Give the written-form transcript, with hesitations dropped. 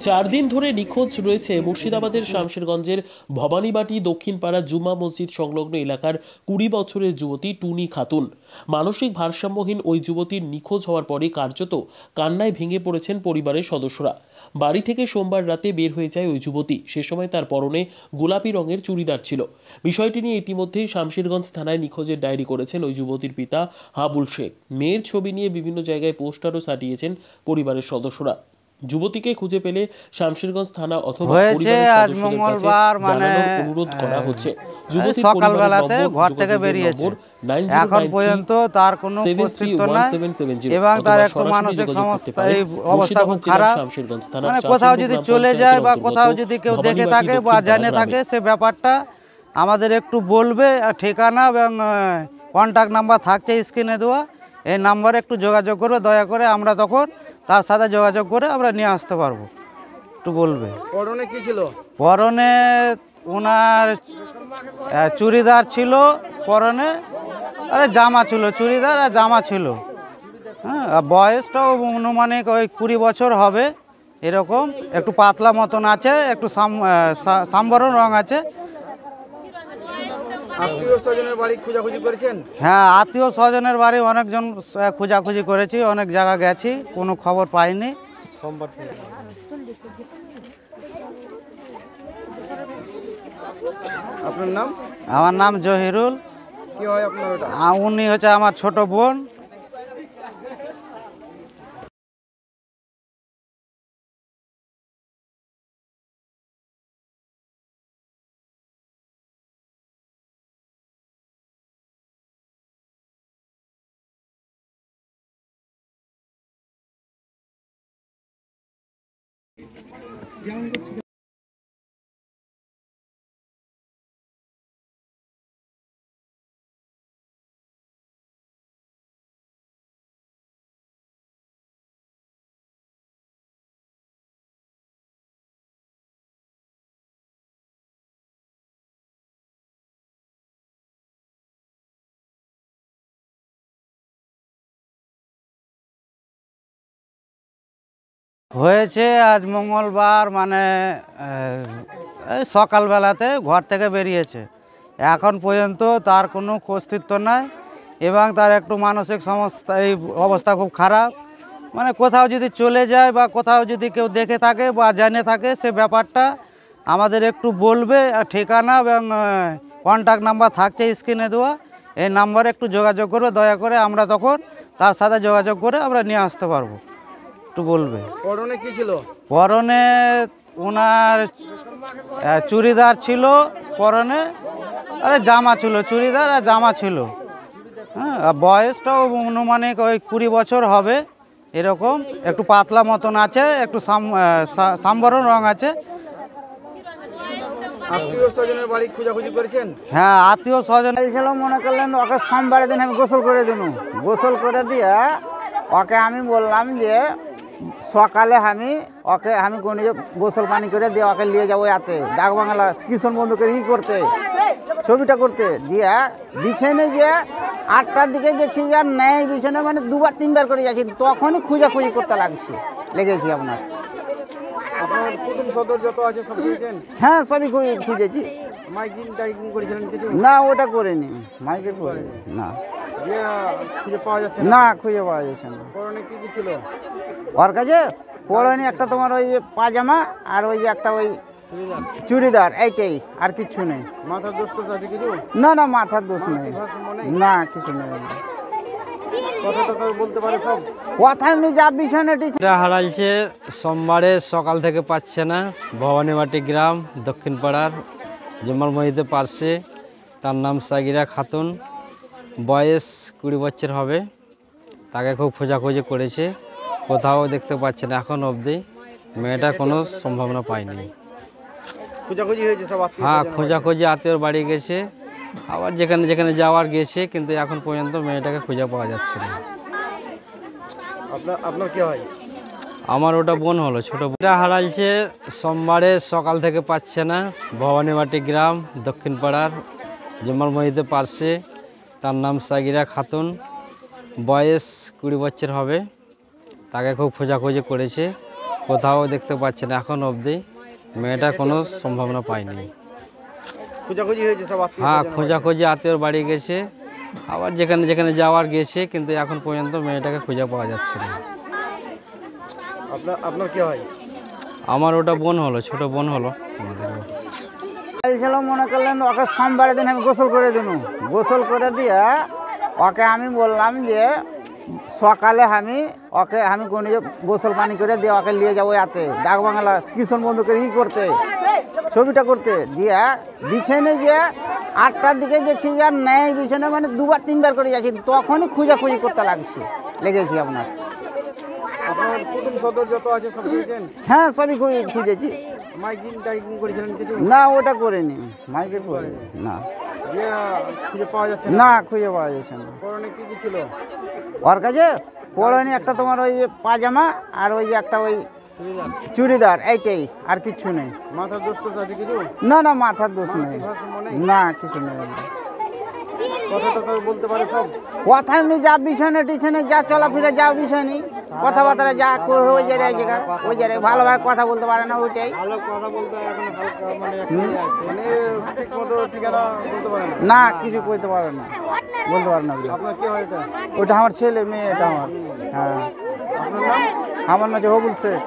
4 দিন ধরে নিখোঁজ রয়েছে মুর্শিদাবাদের শামশেরগঞ্জের ভবানীবাটি দক্ষিণপাড়া জুমা মসজিদ সংলগ্ন এলাকার 20 বছরের যুবতী টুনি খাতুন। মানসিক ভারসাম্যহীন ওই যুবতীর নিখোঁজ হওয়ার পরে কার্যত কান্নায় ভেঙে পড়েছেন পরিবারের সদস্যরা। বাড়ি থেকে সোমবার রাতে বের হয়ে যায় ওই যুবতী। সে সময় তার পরনে গোলাপি রঙের চুড়িদার ছিল। বিষয়টি নিয়ে ইতিমধ্যেই শামশেরগঞ্জ থানায় নিখোঁজের ডায়েরি করেছেন ওই যুবতীর পিতা হাবুল শেখ। মেয়ের ছবি নিয়ে বিভিন্ন জায়গায় পোস্টারও সাটিয়েছেন পরিবারের সদস্যরা। যুবতীকে খুঁজে পেলে শামশেরগঞ্জ থানা অথবা পরিবারের সদস্যদের কাছে জানানোর অনুরোধ করা হচ্ছে। যুবতী সকালবেলাতে ঘর থেকে বেরিয়েছে, এখন পর্যন্ত তার কোনো অস্তিত্ব নাই এবং তার একটু মানসিক সমস্যা, এই অবস্থা খুব খারাপ। মানে কোথাও যদি চলে যায় বা কোথাও যদি কেউ দেখে থাকে বা জেনে থাকে, সে ব্যাপারটা আমাদের একটু বলবে। ঠিকানা এবং কন্ট্যাক্ট নাম্বার থাকছে স্ক্রিনে দেওয়া, এই নাম্বারে একটু যোগাযোগ করবে দয়া করে। আমরা তখন তার সাথে যোগাযোগ করে আমরা নিয়ে আসতে পারবো। একটু বলবে। পরনে কি ছিল? পরনে ওনার চুড়িদার ছিল, পরনে জামা ছিল, চুড়িদার আর জামা ছিল। হ্যাঁ, বয়সটাও অনুমানিক ওই 20 বছর হবে এরকম। একটু পাতলা মতন আছে, একটু সাম্বরণ রং আছে। আত্মীয় স্বজনের বাড়ি খোঁজাখুঁজি করেছেন? হ্যাঁ, আত্মীয় স্বজনের বাড়ি অনেকজন খোঁজাখুঁজি করেছি, অনেক জায়গা গেছি, কোনো খবর পাইনি। সোমবার আপনার নাম? আমার নাম জহিরুল। কি হয় আপনার? উনি হচ্ছে আমার ছোট বোন। হয়েছে আজ মঙ্গলবার, মানে সকালবেলাতে ঘর থেকে বেরিয়েছে। এখন পর্যন্ত তার কোনো অস্তিত্ব নাই এবং তার একটু মানসিক সমস্যা, এই অবস্থা খুব খারাপ। মানে কোথাও যদি চলে যায় বা কোথাও যদি কেউ দেখে থাকে বা জেনে থাকে, সে ব্যাপারটা আমাদের একটু বলবে। ঠিকানা এবং কন্ট্যাক্ট নাম্বার থাকছে স্ক্রিনে দেওয়া, এই নাম্বারে একটু যোগাযোগ করবে দয়া করে। আমরা তখন তার সাথে যোগাযোগ করে আমরা নিয়ে আসতে পারবো। একটু বলবে। পরনে কি ছিল? পরনে ওনার চুড়িদার ছিল, পরনে জামা ছিল, চুড়িদার আর জামা ছিল। হ্যাঁ, বয়সটাও অনুমানিক ওই 20 বছর হবে এরকম। একটু পাতলা মতন আছে, একটু সাম্বরণ রং আছে। আত্মীয় স্বজনের বাড়ি খোঁজাখুঁজি করেছেন? হ্যাঁ, আত্মীয় স্বজন ছিল। মনে করলেন ওকে সোমবারের দিন আমি গোসল করে দিন। গোসল করে দিয়ে ওকে আমি বললাম যে সকালে আমি কোন গোসল পানি করে দিয়ে ওকে নিয়ে যাবো এতে ডাকবাংলা কিষণ বন্ধুকে করতে, ছবিটা করতে। দিয়ে বিছানে যে 8টার দিকে দেখছি যে আর নেই বিছানে, মানে 2-3বার করে যাচ্ছি, তখনই খোঁজাখুঁজি করতে লেগেছি আপনার। আপনার কুটুম সদর যত আছে সব খুঁজেছেন? হ্যাঁ, সবই খুঁজেছি। মাইকিং করেছিলেন কিছু? না, ওটা করিনি, মাইকের করিনি। না, খুঁজে পাওয়া যাচ্ছে না, খুঁজে পাওয়া যাচ্ছে না। পরনে কি কি ছিল ওর কাছে? পরনে একটা তোমার ওই যে পাজামা আর ওই যে একটা ওই চুড়িদার, এইটাই, আর কিছু নেই। মাথার দোষ টোষ আছে কিছু? না, না, মাথার দোষ নেই, না, কিছু নেই। কথা টথা বলতে পারে সব? কথা এমনি যা বিছানাটি হারাইছে সোমবারে সকাল থেকে পাচ্ছে না। ভবানীবাটি গ্রাম দক্ষিণ পাড়ার জুমার মসজিদের পাশে। তার নাম সাগিরা খাতুন, বয়স 20 বছর হবে। তাকে খুব খোঁজাখুঁজি করেছে, কোথাও দেখতে পাচ্ছে না এখন অবধি। মেয়েটা কোনো সম্ভাবনা পায়নি। খোঁজাখুঁজি হয়েছে সব? হ্যাঁ, খোঁজাখুঁজি আত্মীয়র বাড়ি গেছে, আবার যেখানে যেখানে যাওয়ার গেছে, কিন্তু এখন পর্যন্ত মেয়েটাকে খুঁজে পাওয়া যাচ্ছে না। আপনার কি হয়? আমার ওটা বোন হলো, ছোট বোনটা হারাইছে সোমবারে সকাল থেকে পাচ্ছে না। ভবানীবাটি গ্রাম দক্ষিণ পাড়ার জুমার মসজিদের পাশে। তার নাম সাগিরা খাতুন, বয়স 20 বছর হবে। তাকে খুব খোঁজাখুঁজি করেছে, কোথাও দেখতে পাচ্ছি না এখন অবধি। মেয়েটা কোনো সম্ভাবনা পায়নি। খোঁজাখুঁজি হয়েছে সব আত্মীয় হ্যাঁ, স্বজন? খোঁজাখুঁজি আত্মীয়র বাড়ি গেছে, আবার যেখানে যেখানে যাওয়ার গেছে, কিন্তু এখন পর্যন্ত মেয়েটাকে খুঁজে পাওয়া যাচ্ছে না। আপনার কি হয়? আমার ওটা বোন হলো, ছোট বোন হলো আমাদের। ছিল মনে করলেন ওকে সোমবারের দিন আমি গোসল করে দিন, গোসল করে দিয়ে ওকে আমি বললাম যে সকালে আমি কোন গোসল পানি করে দিয়ে ওকে নিয়ে যাবো এতে ডাক বাংলা কিষণ বন্ধুকে করতে ছবিটা করতে দিয়ে বিছানে যে 8টার দিকে দেখছি যে আর নেই বিছানে, মানে 2বার 3বার করে যাচ্ছি, তখনই খুঁজাখুঁজি করতে লেগেছি আপনার। আপনার কুটুম সদর যত আছে সব খুঁজেছেন? হ্যাঁ, সবই খুঁজেছি। মাইকিং টাইকিং করেছিলেন কিছু? না, ওটা করিনি, মাইকে করিনি, না যে খুঁজে পাওয়া যাচ্ছে না, খুঁজে পাওয়া যাচ্ছে না। পরনে কি কি ছিল? ওর কাছে পড়েনি একটা তোমার ওই যে পাজামা আর ওই যে একটা ওই চুড়িদার, এইটাই, আর কিছু নেই। মাথার দোষ টোষ আছে কিছু? না না, মাথার দোষ নেই, মানসিক ভারসাম্য নেই? না কিছু নেই। কথা টথা বলতে পারে সব? কথা এমনি যা বিছানে টিছানে যা চলাফেরা যা বিষয় কথাবার্তা যা ওই জায়গায় ওই জায়গায় ভালোভাবে কথা বলতে পারে না, ওইটাই। ভালো কথা বলতে এখন হালকা মানে ঠিক মতো ঠিকানা বলতে পারে না? না, কিছু বলতে পারে না, বলতে পারে না। আপনার কি হয় এটা? ওটা আমার ছেলে মেয়ে, এটা আমার। হ্যাঁ, আপনার নাম? আমার নাম হবুল শেখ।